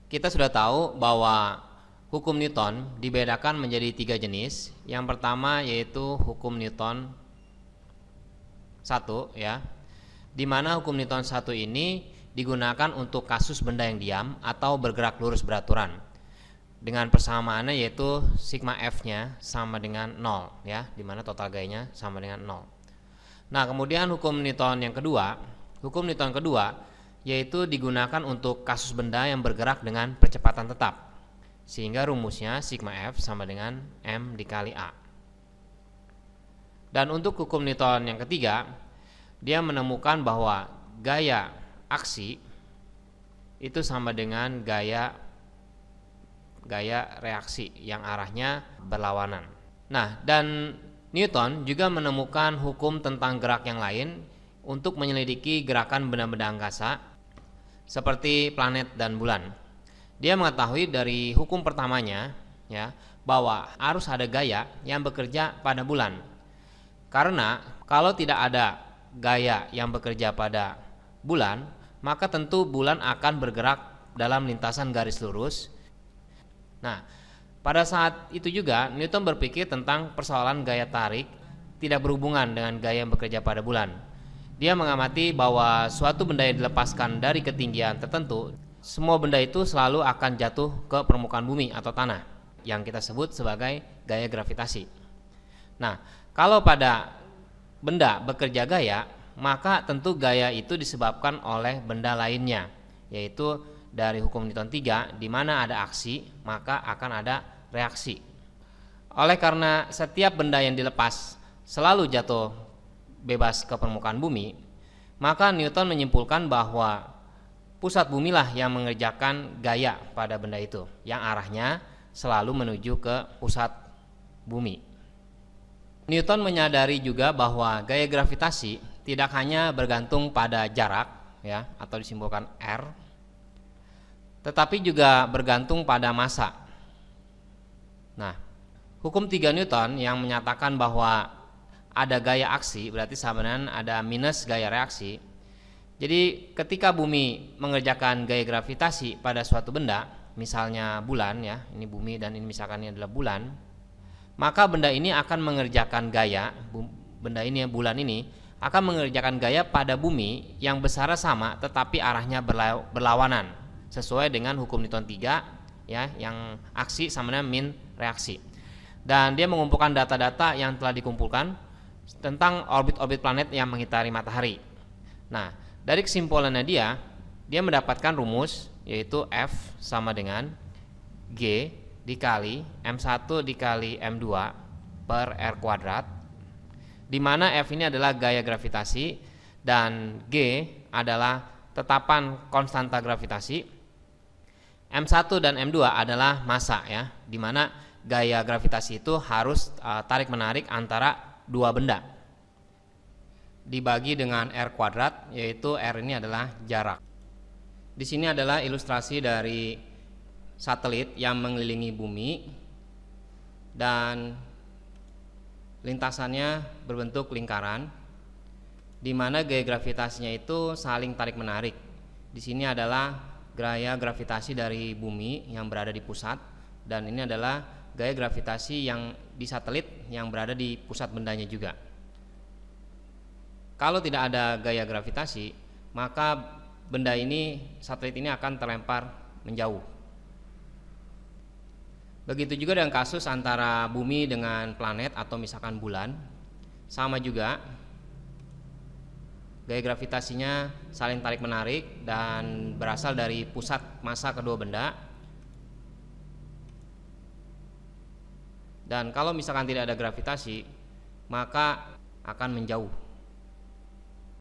Kita sudah tahu bahwa hukum Newton dibedakan menjadi 3 jenis. Yang pertama yaitu hukum Newton 1 ya. Di mana hukum Newton 1 ini digunakan untuk kasus benda yang diam atau bergerak lurus beraturan. Dengan persamaannya yaitu sigma F-nya sama dengan 0 ya, di mana total gayanya sama dengan 0. Nah, kemudian hukum Newton kedua yaitu digunakan untuk kasus benda yang bergerak dengan percepatan tetap, sehingga rumusnya sigma F sama dengan M dikali A. Dan untuk hukum Newton yang ketiga, dia menemukan bahwa gaya aksi itu sama dengan gaya reaksi yang arahnya berlawanan. Nah, dan Newton juga menemukan hukum tentang gerak yang lain untuk menyelidiki gerakan benda-benda angkasa seperti planet dan bulan. Dia mengetahui dari hukum pertamanya ya, bahwa harus ada gaya yang bekerja pada bulan. Karena kalau tidak ada gaya yang bekerja pada bulan, maka tentu bulan akan bergerak dalam lintasan garis lurus. Nah, pada saat itu juga Newton berpikir tentang persoalan gaya tarik tidak berhubungan dengan gaya yang bekerja pada bulan. Dia mengamati bahwa suatu benda yang dilepaskan dari ketinggian tertentu, semua benda itu selalu akan jatuh ke permukaan bumi atau tanah, yang kita sebut sebagai gaya gravitasi. Nah, kalau pada benda bekerja gaya, maka tentu gaya itu disebabkan oleh benda lainnya, yaitu dari hukum Newton 3, di mana ada aksi, maka akan ada reaksi. Oleh karena setiap benda yang dilepas selalu jatuh bebas ke permukaan bumi, maka Newton menyimpulkan bahwa pusat bumilah yang mengerjakan gaya pada benda itu, yang arahnya selalu menuju ke pusat bumi. Newton menyadari juga bahwa gaya gravitasi tidak hanya bergantung pada jarak ya, atau disimbolkan R, tetapi juga bergantung pada massa. Nah, hukum 3 Newton yang menyatakan bahwa ada gaya aksi berarti sama dengan ada minus gaya reaksi. Jadi ketika bumi mengerjakan gaya gravitasi pada suatu benda, misalnya bulan ya, ini bumi dan ini misalkan ini adalah bulan, maka benda ini akan mengerjakan gaya, bulan ini akan mengerjakan gaya pada bumi yang besarnya sama tetapi arahnya berlawanan, sesuai dengan hukum Newton 3 ya, yang aksi sama dengan min reaksi. Dan dia mengumpulkan data-data yang telah dikumpulkan tentang orbit-orbit planet yang mengitari matahari. Nah, dari kesimpulannya dia mendapatkan rumus yaitu F sama dengan G dikali M1 dikali M2 per R kuadrat, di mana F ini adalah gaya gravitasi dan G adalah tetapan konstanta gravitasi. M1 dan M2 adalah massa ya, di mana gaya gravitasi itu harus tarik-menarik antara dua benda dibagi dengan R kuadrat, yaitu R ini adalah jarak. Di sini adalah ilustrasi dari satelit yang mengelilingi bumi dan lintasannya berbentuk lingkaran, di mana gaya gravitasinya itu saling tarik-menarik. Di sini adalah gaya gravitasi dari bumi yang berada di pusat, dan ini adalah gaya gravitasi yang di satelit yang berada di pusat bendanya juga. Kalau tidak ada gaya gravitasi, maka benda ini, satelit ini akan terlempar menjauh. Begitu juga dengan kasus antara bumi dengan planet atau misalkan bulan, sama juga gaya gravitasinya saling tarik-menarik dan berasal dari pusat massa kedua benda. Dan kalau misalkan tidak ada gravitasi, maka akan menjauh.